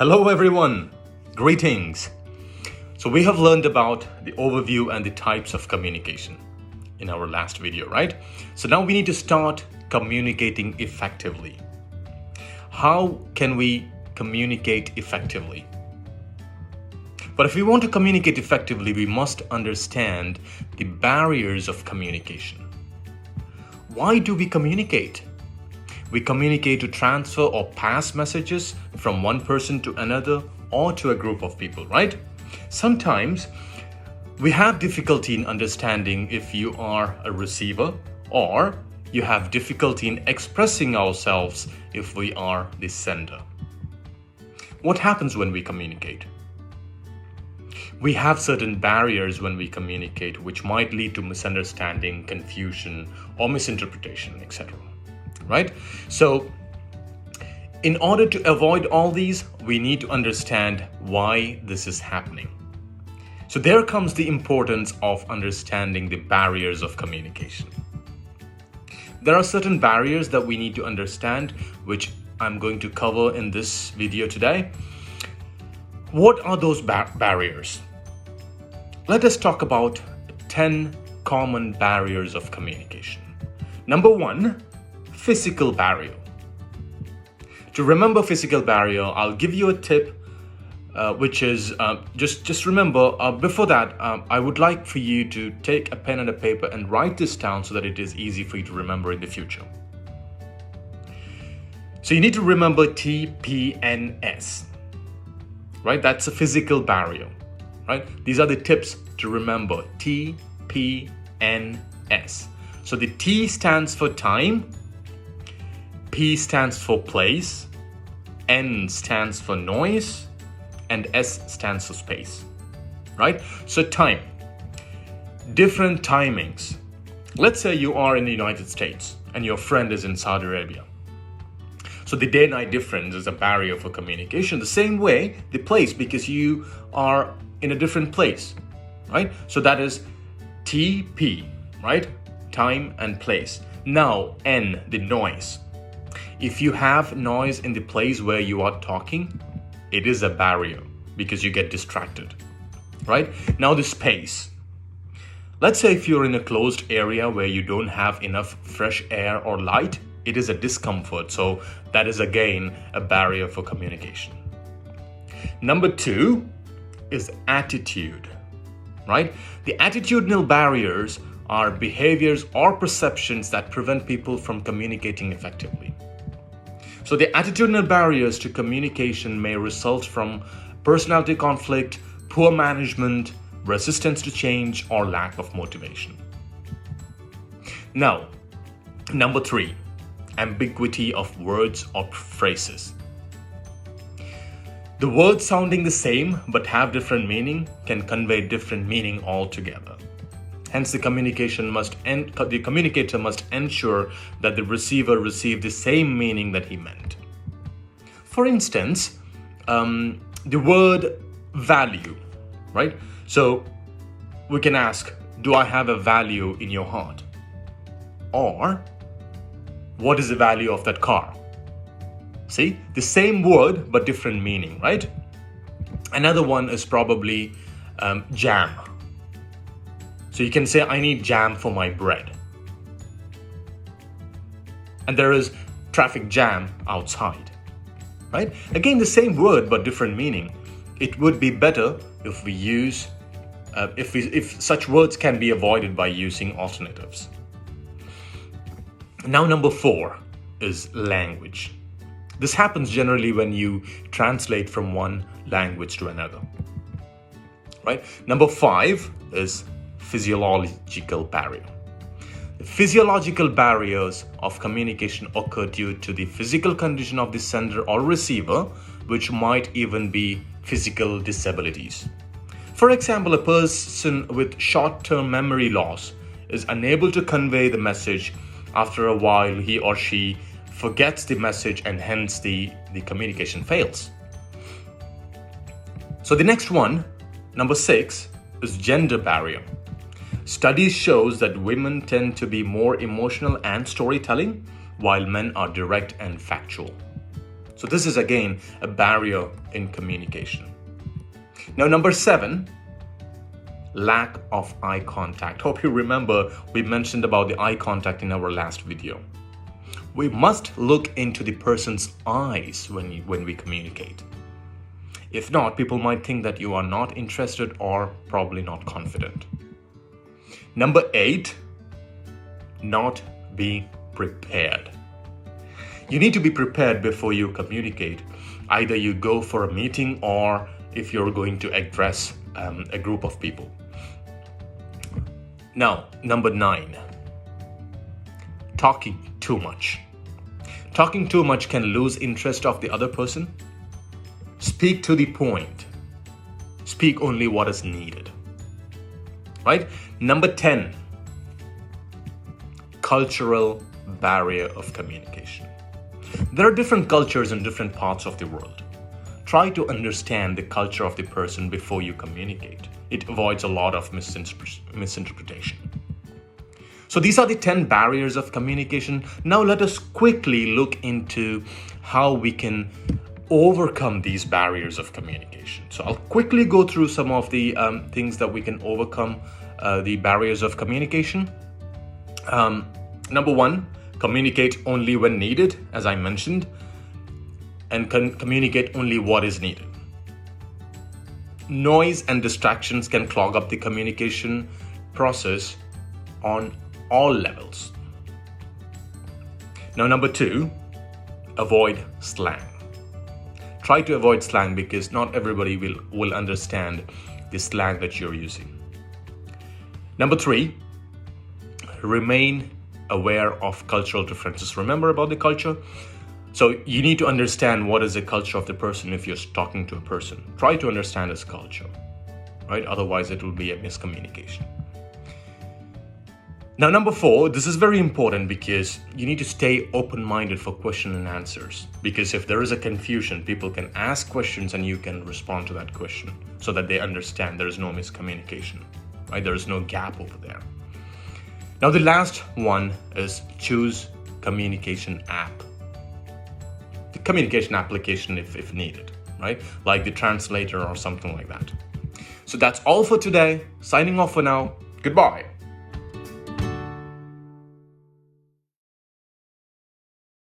Hello everyone, greetings. So we have learned about the overview and the types of communication in our last video, right? So now we need to start communicating effectively. How can we communicate effectively? But if we want to communicate effectively, we must understand the barriers of communication. Why do we communicate? We communicate to transfer or pass messages from one person to another or to a group of people, right? Sometimes we have difficulty in understanding if you are a receiver, or you have difficulty in expressing ourselves if we are the sender. What happens when we communicate? We have certain barriers when we communicate, which might lead to misunderstanding, confusion, or misinterpretation, etc. Right? So, in order to avoid all these, we need to understand why this is happening. So there comes the importance of understanding the barriers of communication. There are certain barriers that we need to understand, which I'm going to cover in this video today. What are those barriers? Let us talk about 10 common barriers of communication. Number 1, physical barrier. To remember physical barrier, I'll give you a tip, which is just remember, before that, I would like for you to take a pen and a paper and write this down so that it is easy for you to remember in the future. So you need to remember TPNS, right? That's a physical barrier, right? These are the tips to remember, TPNS. So the T stands for time, P stands for place, N stands for noise, and S stands for space, right? So time, different timings. Let's say you are in the United States and your friend is in Saudi Arabia. So the day-night difference is a barrier for communication. The same way, the place, because you are in a different place, right? So that is TP, right? Time and place. Now, N, the noise. If you have noise in the place where you are talking, it is a barrier because you get distracted, right? Now the space. Let's say if you're in a closed area where you don't have enough fresh air or light, it is a discomfort. So that is again a barrier for communication. Number 2 is attitude, right? The attitudinal barriers are behaviors or perceptions that prevent people from communicating effectively. So the attitudinal barriers to communication may result from personality conflict, poor management, resistance to change, or lack of motivation. Now, number 3, ambiguity of words or phrases. The words sounding the same but have different meaning can convey different meaning altogether. Hence, the communicator must ensure that the receiver received the same meaning that he meant. For instance, the word value, right? So we can ask, do I have a value in your heart? Or, what is the value of that car? See, the same word but different meaning, right? Another one is probably jam. So you can say, I need jam for my bread. And there is traffic jam outside, right? Again, the same word but different meaning. It would be better if we use, if such words can be avoided by using alternatives. Now, number 4 is language. This happens generally when you translate from one language to another, right? Number 5 is physiological barrier. The physiological barriers of communication occur due to the physical condition of the sender or receiver, which might even be physical disabilities. For example, a person with short-term memory loss is unable to convey the message. After a while, he or she forgets the message and hence the communication fails. So the next one, number 6, is gender barrier. Studies shows that women tend to be more emotional and storytelling, while men are direct and factual. So this is again a barrier in communication. Now, number 7, lack of eye contact. Hope you remember we mentioned about the eye contact in our last video. We must look into the person's eyes when we communicate. If not, people might think that you are not interested or probably not confident. Number 8, not be prepared. You need to be prepared before you communicate. Either you go for a meeting or if you're going to address a group of people. Now, number 9, talking too much. Talking too much can lose interest of the other person. Speak to the point. Speak only what is needed. Right? Number 10, cultural barrier of communication. There are different cultures in different parts of the world. Try to understand the culture of the person before you communicate. It avoids a lot of misinterpretation. So these are the 10 barriers of communication. Now let us quickly look into how we can overcome these barriers of communication. So I'll quickly go through some of the things that we can overcome the barriers of communication. Number 1, communicate only when needed, as I mentioned, and communicate only what is needed. Noise and distractions can clog up the communication process on all levels. Now, number 2, avoid slang. Try to avoid slang because not everybody will understand the slang that you're using. Number 3, remain aware of cultural differences. Remember about the culture? So you need to understand what is the culture of the person if you're talking to a person. Try to understand his culture, right? Otherwise, it will be a miscommunication. Now, number 4, this is very important because you need to stay open-minded for question and answers. Because if there is a confusion, people can ask questions and you can respond to that question so that they understand there is no miscommunication, right? There is no gap over there. Now, the last one is choose communication app. The communication application if needed, right? Like the translator or something like that. So that's all for today. Signing off for now. Goodbye.